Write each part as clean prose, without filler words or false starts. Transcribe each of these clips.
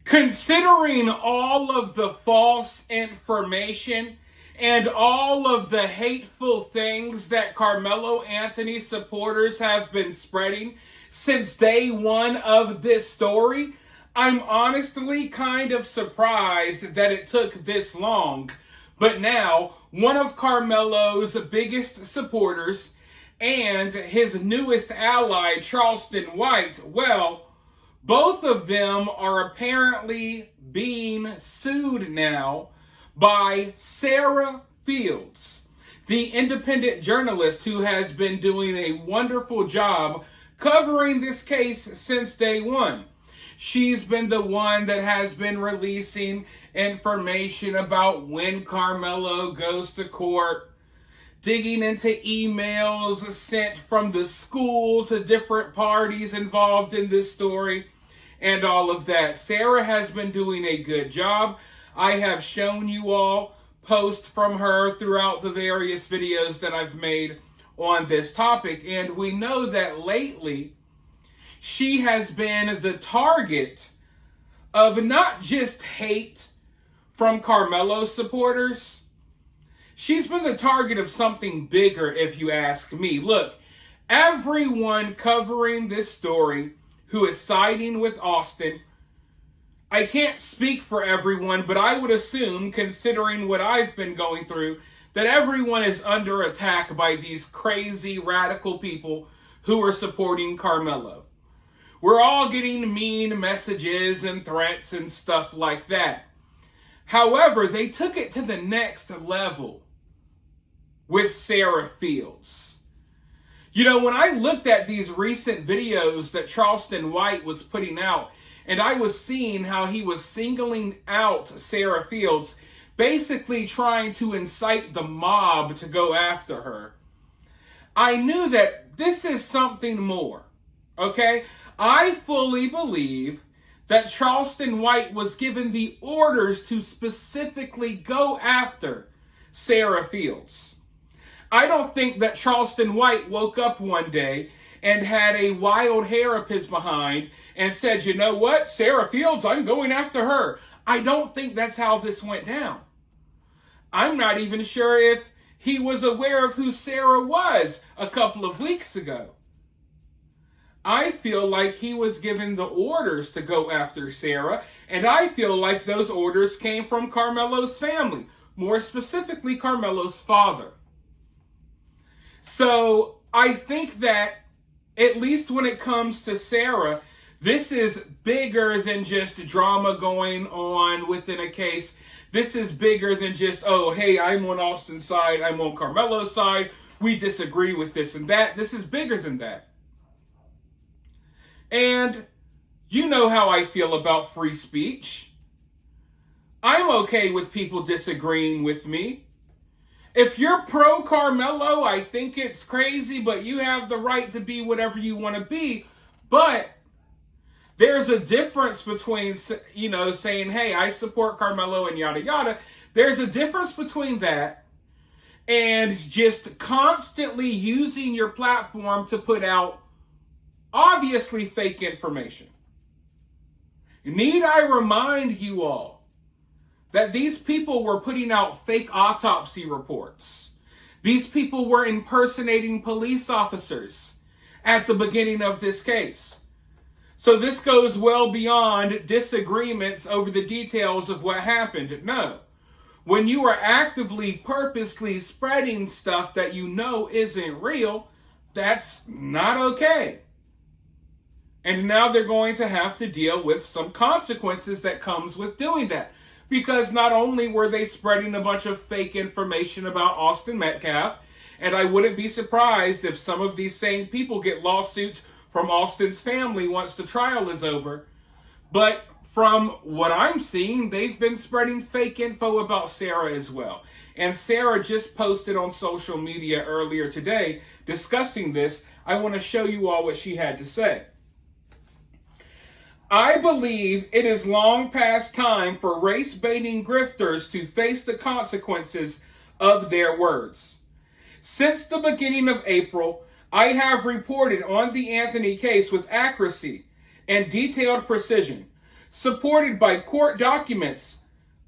Considering all of the false information and all of the hateful things that Karmelo Anthony supporters have been spreading since day one of this story, I'm honestly kind of surprised that it took this long. But now, one of Karmelo's biggest supporters and his newest ally, Charleston White, well, both of them are apparently being sued now by Sarah Fields, the independent journalist who has been doing a wonderful job covering this case since day one. She's been the one that has been releasing information about when Karmelo goes to court, digging into emails sent from the school to different parties involved in this story, and all of that. Sarah has been doing a good job. I have shown you all posts from her throughout the various videos that I've made on this topic, and we know that lately she has been the target of not just hate from Karmelo supporters. She's been the target of something bigger, if you ask me. Look, everyone covering this story who is siding with Austin, I can't speak for everyone, but I would assume, considering what I've been going through, that everyone is under attack by these crazy radical people who are supporting Karmelo. We're all getting mean messages and threats and stuff like that. However, they took it to the next level with Sarah Fields. You know, when I looked at these recent videos that Charleston White was putting out, and I was seeing how he was singling out Sarah Fields, basically trying to incite the mob to go after her, I knew that this is something more, okay? I fully believe that Charleston White was given the orders to specifically go after Sarah Fields. I don't think that Charleston White woke up one day and had a wild hair up his behind and said, you know what, Sarah Fields, I'm going after her. I don't think that's how this went down. I'm not even sure if he was aware of who Sarah was a couple of weeks ago. I feel like he was given the orders to go after Sarah, and I feel like those orders came from Karmelo's family, more specifically Karmelo's father. So I think that, at least when it comes to Sarah, this is bigger than just drama going on within a case. This is bigger than just, oh, hey, I'm on Austin's side, I'm on Karmelo's side, we disagree with this and that. This is bigger than that. And you know how I feel about free speech. I'm okay with people disagreeing with me. If you're pro Karmelo, I think it's crazy, but you have the right to be whatever you want to be. But there's a difference between, you know, saying, hey, I support Karmelo and yada yada. There's a difference between that and just constantly using your platform to put out obviously fake information. Need I remind you all that these people were putting out fake autopsy reports? These people were impersonating police officers at the beginning of this case. So this goes well beyond disagreements over the details of what happened. No. When you are actively, purposely spreading stuff that you know isn't real, that's not okay. And now they're going to have to deal with some consequences that comes with doing that. Because not only were they spreading a bunch of fake information about Austin Metcalf, and I wouldn't be surprised if some of these same people get lawsuits from Austin's family once the trial is over, but from what I'm seeing, they've been spreading fake info about Sarah as well. And Sarah just posted on social media earlier today discussing this. I want to show you all what she had to say. I believe it is long past time for race-baiting grifters to face the consequences of their words. Since the beginning of April, I have reported on the Anthony case with accuracy and detailed precision, supported by court documents,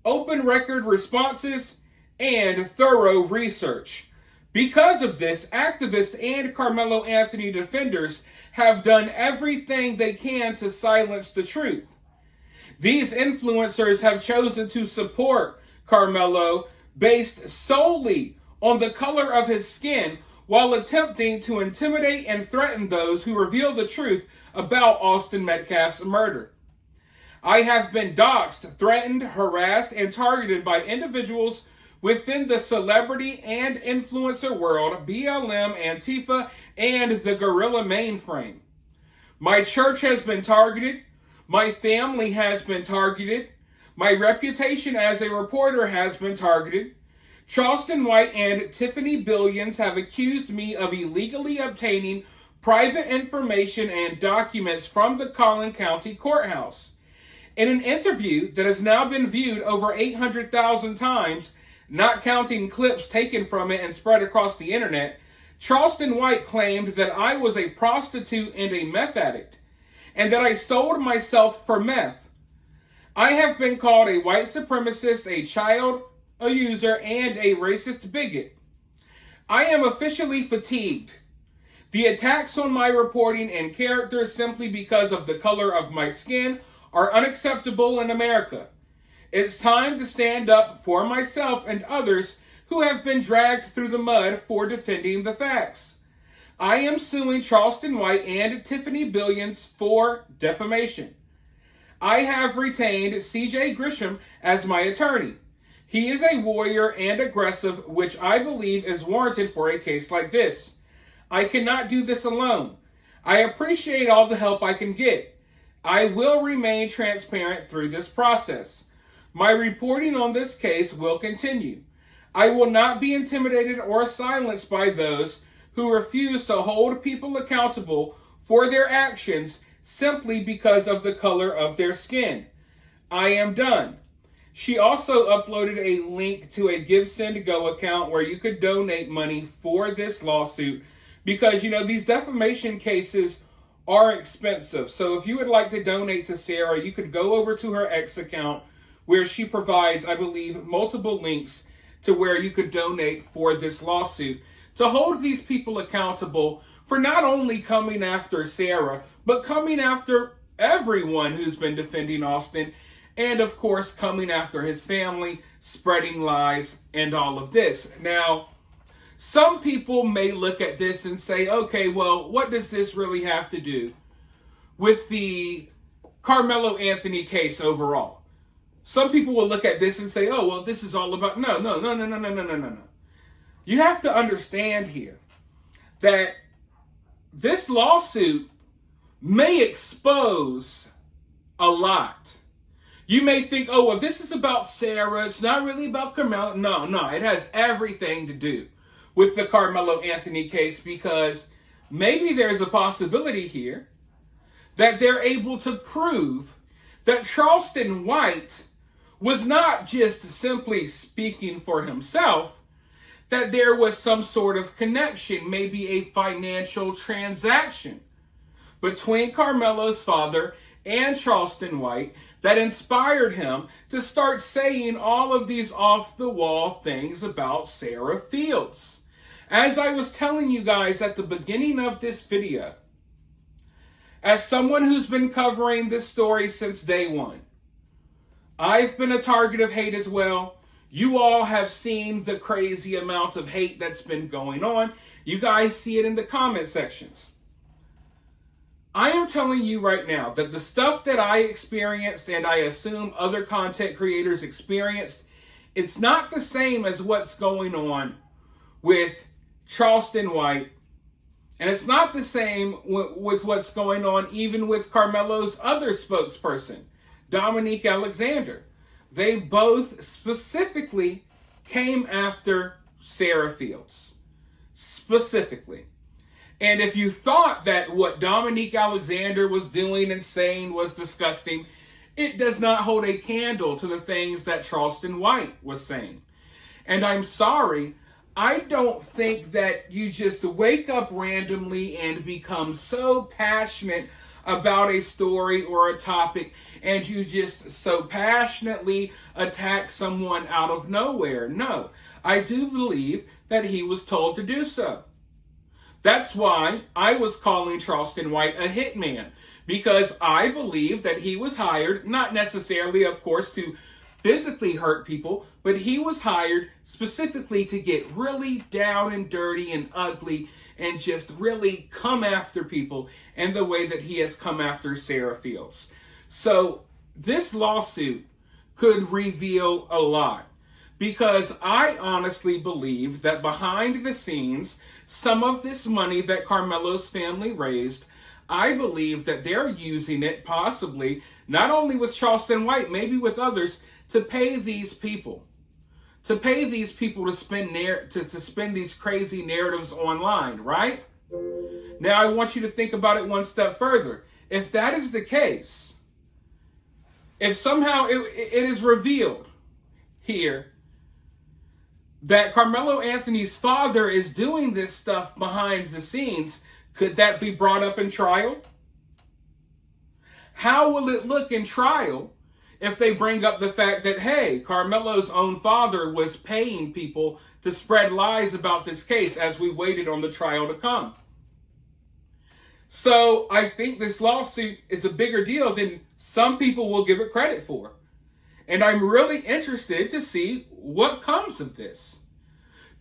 open record responses, and thorough research. Because of this, activists and Karmelo Anthony defenders have done everything they can to silence the truth. These influencers have chosen to support Karmelo based solely on the color of his skin, while attempting to intimidate and threaten those who reveal the truth about Austin Metcalf's murder. I have been doxxed, threatened, harassed, and targeted by individuals within the celebrity and influencer world, BLM, Antifa, and the guerrilla mainframe. My church has been targeted. My family has been targeted. My reputation as a reporter has been targeted. Charleston White and Tiffany Billions have accused me of illegally obtaining private information and documents from the Collin County Courthouse. In an interview that has now been viewed over 800,000 times, not counting clips taken from it and spread across the internet, Charleston White claimed that I was a prostitute and a meth addict, and that I sold myself for meth. I have been called a white supremacist, a child abuser, and a racist bigot. I am officially fatigued. The attacks on my reporting and character simply because of the color of my skin are unacceptable in America. It's time to stand up for myself and others who have been dragged through the mud for defending the facts. I am suing Charleston White and Tiffany Billions for defamation. I have retained CJ Grisham as my attorney. He is a warrior and aggressive, which I believe is warranted for a case like this. I cannot do this alone. I appreciate all the help I can get. I will remain transparent through this process. My reporting on this case will continue. I will not be intimidated or silenced by those who refuse to hold people accountable for their actions simply because of the color of their skin. I am done. She also uploaded a link to a GiveSendGo account where you could donate money for this lawsuit because, these defamation cases are expensive. So if you would like to donate to Sarah, you could go over to her X account where she provides, I believe, multiple links to where you could donate for this lawsuit to hold these people accountable for not only coming after Sarah, but coming after everyone who's been defending Austin, and of course coming after his family, spreading lies, and all of this. Now, some people may look at this and say, okay, well, what does this really have to do with the Karmelo Anthony case overall? Some people will look at this and say, oh, well, this is all about, no. You have to understand here that this lawsuit may expose a lot. You may think, oh, well, this is about Sarah. It's not really about Karmelo. No, it has everything to do with the Karmelo Anthony case, because maybe there's a possibility here that they're able to prove that Charleston White was not just simply speaking for himself, that there was some sort of connection, maybe a financial transaction between Karmelo's father and Charleston White that inspired him to start saying all of these off-the-wall things about Sarah Fields. As I was telling you guys at the beginning of this video, as someone who's been covering this story since day one, I've been a target of hate as well. You all have seen the crazy amount of hate that's been going on. You guys see it in the comment sections. I am telling you right now that the stuff that I experienced, and I assume other content creators experienced, it's not the same as what's going on with Charleston White. And it's not the same with what's going on even with Karmelo's other spokesperson, Dominique Alexander. They both specifically came after Sarah Fields. Specifically. And if you thought that what Dominique Alexander was doing and saying was disgusting, it does not hold a candle to the things that Charleston White was saying. And I'm sorry, I don't think that you just wake up randomly and become so passionate about a story or a topic and you just so passionately attack someone out of nowhere. No, I do believe that he was told to do so. That's why I was calling Charleston White a hitman, because I believe that he was hired, not necessarily, of course, to physically hurt people, but he was hired specifically to get really down and dirty and ugly and just really come after people in the way that he has come after Sarah Fields. So this lawsuit could reveal a lot, because I honestly believe that behind the scenes, some of this money that Karmelo's family raised, I believe that they're using it possibly, not only with Charleston White, maybe with others, to pay these people. To pay these people to spin these crazy narratives online, right? Now I want you to think about it one step further. If that is the case, if somehow it is revealed here that Karmelo Anthony's father is doing this stuff behind the scenes, could that be brought up in trial? How will it look in trial if they bring up the fact that, hey, Karmelo's own father was paying people to spread lies about this case as we waited on the trial to come? So I think this lawsuit is a bigger deal than some people will give it credit for. And I'm really interested to see what comes of this.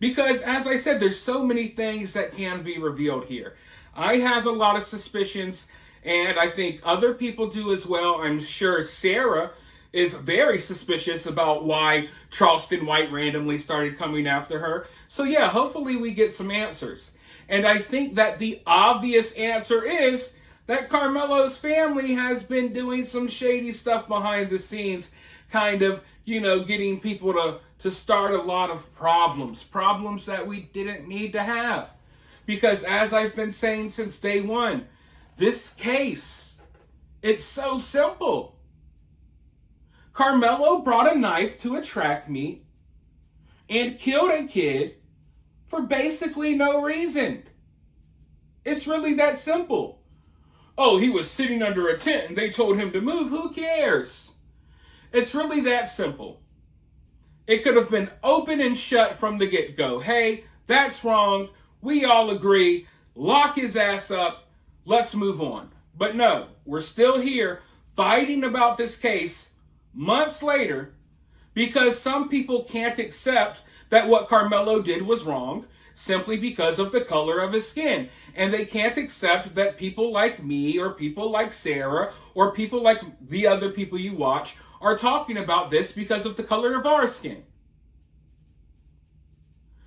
Because, as I said, there's so many things that can be revealed here. I have a lot of suspicions, and I think other people do as well. I'm sure Sarah is very suspicious about why Charleston White randomly started coming after her. So yeah, hopefully we get some answers. And I think that the obvious answer is that Karmelo's family has been doing some shady stuff behind the scenes, kind of, getting people to start a lot of problems that we didn't need to have. Because as I've been saying since day one, this case, it's so simple. Karmelo brought a knife to a track meet and killed a kid for basically no reason. It's really that simple. Oh, he was sitting under a tent and they told him to move. Who cares? It's really that simple. It could have been open and shut from the get-go. Hey, that's wrong. We all agree. Lock his ass up. Let's move on. But no, we're still here fighting about this case months later, because some people can't accept that what Karmelo did was wrong simply because of the color of his skin. And they can't accept that people like me or people like Sarah or people like the other people you watch are talking about this because of the color of our skin.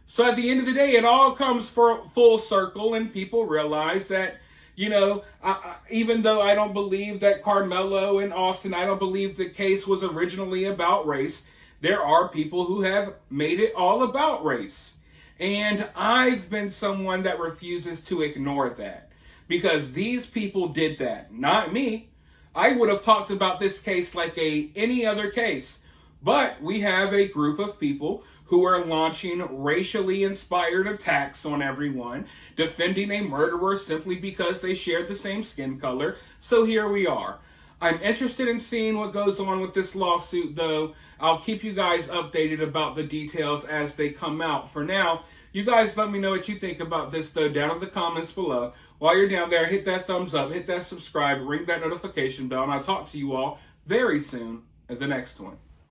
So at the end of the day, it all comes for full circle, and people realize that, even though I don't believe that Karmelo and Austin, I don't believe the case was originally about race, there are people who have made it all about race. And I've been someone that refuses to ignore that, because these people did that, not me. I would have talked about this case like any other case, but we have a group of people who are launching racially inspired attacks on everyone, defending a murderer simply because they shared the same skin color. So here we are. I'm interested in seeing what goes on with this lawsuit, though. I'll keep you guys updated about the details as they come out. For now, you guys let me know what you think about this, though, down in the comments below. While you're down there, hit that thumbs up, hit that subscribe, ring that notification bell, and I'll talk to you all very soon at the next one.